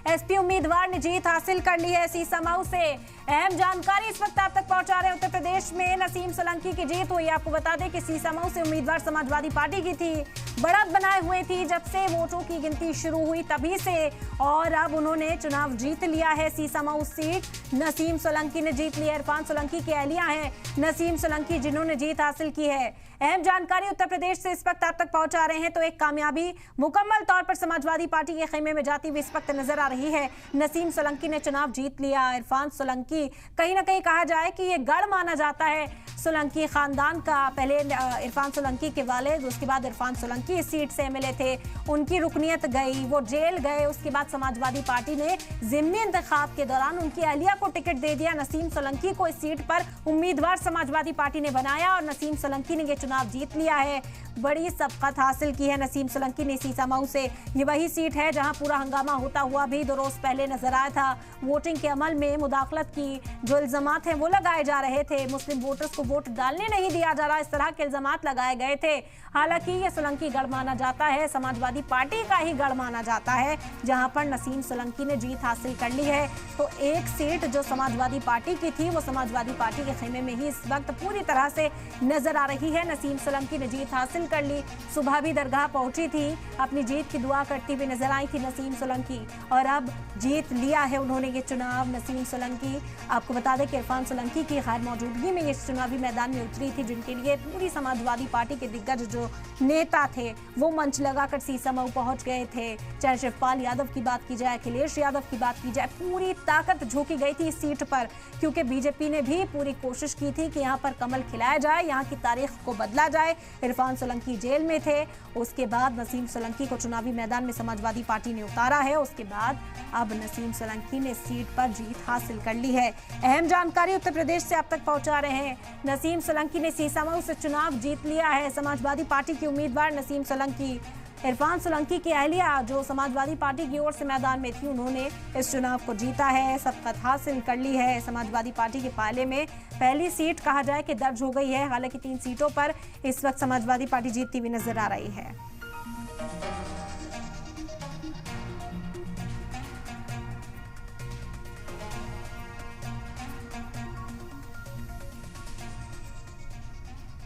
SP उम्मीदवार ने जीत हासिल कर ली है सीसामऊ से। अहम जानकारी इस वक्त आप तक पहुंचा रहे हैं। उत्तर प्रदेश में नसीम सोलंकी की जीत हुई। आपको बता दें कि सीसामऊ से उम्मीदवार समाजवादी पार्टी की थी, बढ़त बनाए हुए थी जब से वोटों की गिनती शुरू हुई तभी से, और अब उन्होंने चुनाव जीत लिया है। सीसामऊ सीट नसीम सोलंकी ने जीत ली है। इरफान सोलंकी की अहलिया हैं नसीम सोलंकी, जिन्होंने जीत हासिल की है। अहम जानकारी उत्तर प्रदेश से इस वक्त आप तक पहुंचा रहे हैं। तो एक कामयाबी मुकम्मल तौर पर समाजवादी पार्टी के खेमे में जाती हुई इस वक्त नजर आ रही है। नसीम सोलंकी ने चुनाव जीत लिया। इरफान सोलंकी कहीं ना कहीं कहा जाए कि ये गढ़ माना जाता है सोलंकी खानदान का। पहले इरफान सोलंकी के वालिद, उसके बाद इरफान सोलंकी इस सीट से एमएलए थे, उनकी रुकनियत गई, वो जेल गए। उसके बाद समाजवादी पार्टी ने ज़िमनी इंतखाब के दौरान उनकी अहलिया को टिकट दे दिया। नसीम सोलंकी को इस सीट पर उम्मीदवार समाजवादी पार्टी ने बनाया और नसीम सोलंकी ने ये चुनाव जीत लिया है। बड़ी सबकत हासिल की है नसीम सोलंकी ने सीसामऊ से। ये वही सीट है जहां पूरा हंगामा होता हुआ भी 2 रोज पहले नजर आया था। वोटिंग के अमल में मुदाखलत की जो इल्जामात हैं वो लगाए जा रहे थे। मुस्लिम वोटर्स को वोट डालने नहीं दिया जा रहा, इस तरह के इल्जामात लगाए गए थे। हालांकि ये सोलंकी गढ़ माना जाता है, समाजवादी पार्टी का ही गढ़ माना जाता है, जहां पर नसीम सोलंकी ने जीत हासिल कर ली है। तो एक सीट जो समाजवादी पार्टी की थी वो समाजवादी पार्टी के खेमे में ही इस वक्त पूरी तरह से नजर आ रही है। नसीम सोलंकी ने जीत हासिल कर ली। सुबह भी दरगाह पहुंची थी, अपनी जीत की दुआ करती हुई नजर आई थी नसीम सोलंकी, और अब जीत लिया है उन्होंने ये चुनाव। नसीम सोलंकी, आपको बता दें कि इरफान सोलंकी की गैर मौजूदगी में ये चुनावी मैदान में उतरी थी, जिनके लिए पूरी समाजवादी पार्टी के दिग्गज जो नेता थे वो मंच लगाकर सीसामऊ पहुंच गए थे। चाहे शिवपाल यादव की बात की जाए, अखिलेश यादव की बात की जाए, पूरी ताकत झोंकी गई थी इस सीट पर, क्योंकि बीजेपी ने भी पूरी कोशिश की थी कि यहाँ पर कमल खिलाया जाए, यहाँ की तारीख को बदला जाए। इरफान सोलंकी जेल में थे, उसके बाद नसीम सोलंकी को चुनावी मैदान में समाजवादी पार्टी ने उतारा है। उसके बाद अब नसीम सोलंकी ने सीट पर जीत हासिल कर ली है। अहम जानकारी उत्तर प्रदेश से आप तक पहुंचा रहे हैं। नसीम सोलंकी ने सीसामऊ से चुनाव जीत लिया है। समाजवादी पार्टी की उम्मीदवार नसीम सोलंकी, इरफान सोलंकी की अहलिया जो समाजवादी पार्टी की ओर से मैदान में थी, उन्होंने इस चुनाव को जीता है, सबकत हासिल कर ली है। समाजवादी पार्टी के पाले में पहली सीट कहा जाए कि दर्ज हो गई है। हालांकि 3 सीटों पर इस वक्त समाजवादी पार्टी जीतती हुई नजर आ रही है।